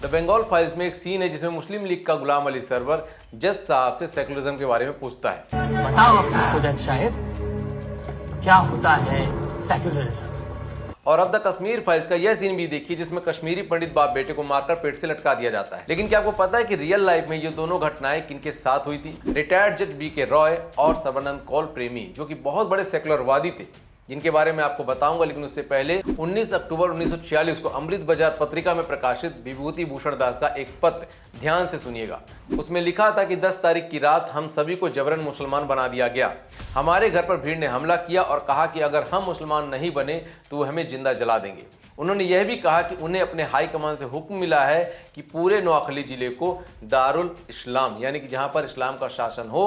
The Bengal files में एक scene है जिसमें मुस्लिम लीग का गुलाम अली सरवर जज साहब से सेकुलरिज्म के बारे में पूछता है। बताओ अफसर जज साहब, क्या होता है सेकुलरिज्म? और अब द कश्मीर फाइल्स का यह सीन भी देखिए जिसमें कश्मीरी पंडित बाप बेटे को मारकर पेट से लटका दिया जाता है। लेकिन क्या आपको पता है कि रियल लाइफ में ये दोनों घटनाएं किनके साथ हुई थी? रिटायर्ड जज बी.के. रॉय और सर्बानंद कौल प्रेमी, जो कि बहुत बड़े सेकुलरवादी थे, जिनके बारे में आपको बताऊंगा। लेकिन उससे पहले 19 अक्टूबर 1946 को अमृत बाजार पत्रिका में प्रकाशित विभूति भूषण दास का एक पत्र ध्यान से सुनिएगा। उसमें लिखा था कि 10 तारीख की रात हम सभी को जबरन मुसलमान बना दिया गया। हमारे घर पर भीड़ ने हमला किया और कहा कि अगर हम मुसलमान नहीं बने तो वो हमें जिंदा जला देंगे। उन्होंने यह भी कहा कि उन्हें अपने हाई कमान से हुक्म मिला है कि पूरे नोआखली जिले को दारुल इस्लाम यानी कि जहां पर इस्लाम का शासन हो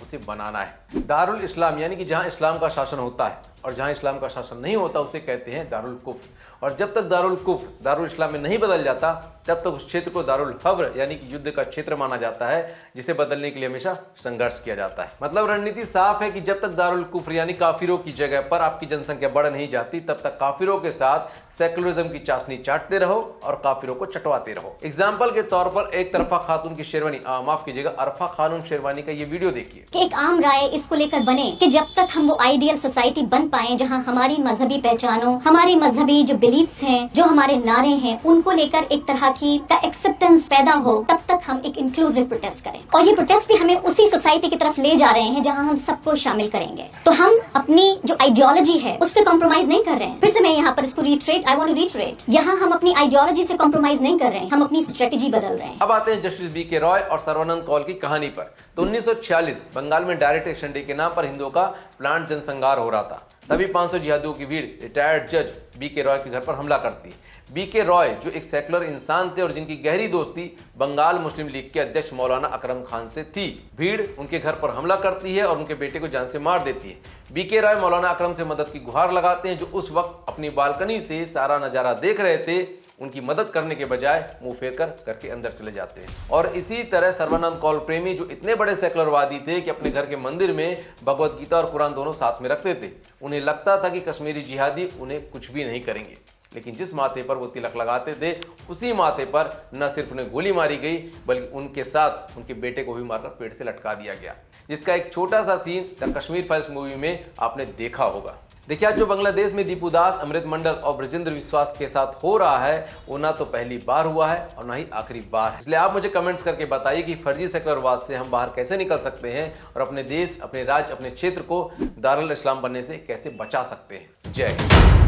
उसे बनाना है। दारुल इस्लाम यानी कि जहां इस्लाम का शासन होता है, और जहां इस्लाम का शासन नहीं होता उसे कहते हैं दारुल कुफ्र। और जब तक दारुल कुफ्र दारुल इस्लाम में नहीं बदल जाता तब तक उस क्षेत्र को दारुल हर्ब यानी कि युद्ध का क्षेत्र माना जाता है, जिसे बदलने के लिए हमेशा संघर्ष किया जाता है। मतलब रणनीति साफ है कि जब तक दारुल कुफ्र यानी काफिरों की जगह पर आपकी जनसंख्या बढ़ नहीं जाती तब तक काफिरों के साथ सेकुलरिज्म की चाशनी चाटते रहो और काफिरों को चटवाते रहो। एग्जाम्पल के तौर पर एक तरफा खातून की शेरवानी, माफ कीजिएगा, अरफा खानूम शेरवानी का ये वीडियो देखिए। कि एक आम राय इसको लेकर बने कि जब तक हम वो आइडियल सोसाइटी बन पाए जहां हमारी मजहबी पहचानों, हमारे मजहबी जो बिलीफ्स हैं, जो हमारे नारे हैं, उनको लेकर एक तरह की एक्सेप्टेंस पैदा हो, तब तक हम एक इंक्लूसिव प्रोटेस्ट करें। और ये प्रोटेस्ट भी हमें उसी सोसाइटी की तरफ ले जा रहे हैं जहां हम सबको शामिल करेंगे। तो हम अपनी जो आइडियोलॉजी है उससे कॉम्प्रोमाइज नहीं कर रहे हैं। फिर से मैं यहाँ पर इसको retreat, I want to retreat, यहाँ हम अपनी आइडियोलॉजी से कॉम्प्रोमाइज नहीं कर रहे हैं, हम अपनी स्ट्रेटेजी बदल रहे हैं। अब आते हैं जस्टिस बी.के. रॉय और सर्बानंद कौल की कहानी पर। तो 1946 बंगाल में डायरेक्ट एक्शन डे के नाम पर हिंदुओं का प्लांट जनसंहार हो रहा था। तभी 500 जिहादियों की भीड़ रिटायर्ड जज बी.के. रॉय के घर पर हमला करती है। बी.के. रॉय जो एक सेकुलर इंसान थे और जिनकी गहरी दोस्ती बंगाल मुस्लिम लीग के अध्यक्ष मौलाना अकरम खान से थी, भीड़ उनके घर पर हमला करती है और उनके बेटे को जान से मार देती है। बी.के. रॉय मौलाना अकरम से मदद की गुहार लगाते हैं, जो उस वक्त अपनी बालकनी से सारा नजारा देख रहे थे। उनकी मदद करने के बजाय मुंह फेर कर घर के अंदर चले जाते हैं। और इसी तरह सर्बानंद कौल प्रेमी जो इतने बड़े सेकुलरवादी थे कि अपने घर के मंदिर में भगवत गीता और कुरान दोनों साथ में रखते थे। उन्हें लगता था कि कश्मीरी जिहादी उन्हें कुछ भी नहीं करेंगे, लेकिन जिस माथे पर वो तिलक लगाते थे उसी माथे पर न सिर्फ उन्हें गोली मारी गई बल्कि उनके साथ उनके बेटे को भी मारकर पेट से लटका दिया गया, जिसका एक छोटा सा seen the Kashmir files movie में आपने देखा होगा। देखिए, आज जो बांग्लादेश में दीपू दास, अमृत मंडल और ब्रजेंद्र विश्वास के साथ हो रहा है वो ना तो पहली बार हुआ है और ना ही आखिरी बार है। इसलिए आप मुझे कमेंट्स करके बताइए कि फर्जी सेकुलरवाद से हम बाहर कैसे निकल सकते हैं और अपने देश, अपने राज्य, अपने क्षेत्र को दारुल इस्लाम बनने से कैसे बचा सकते हैं। जय हिंद।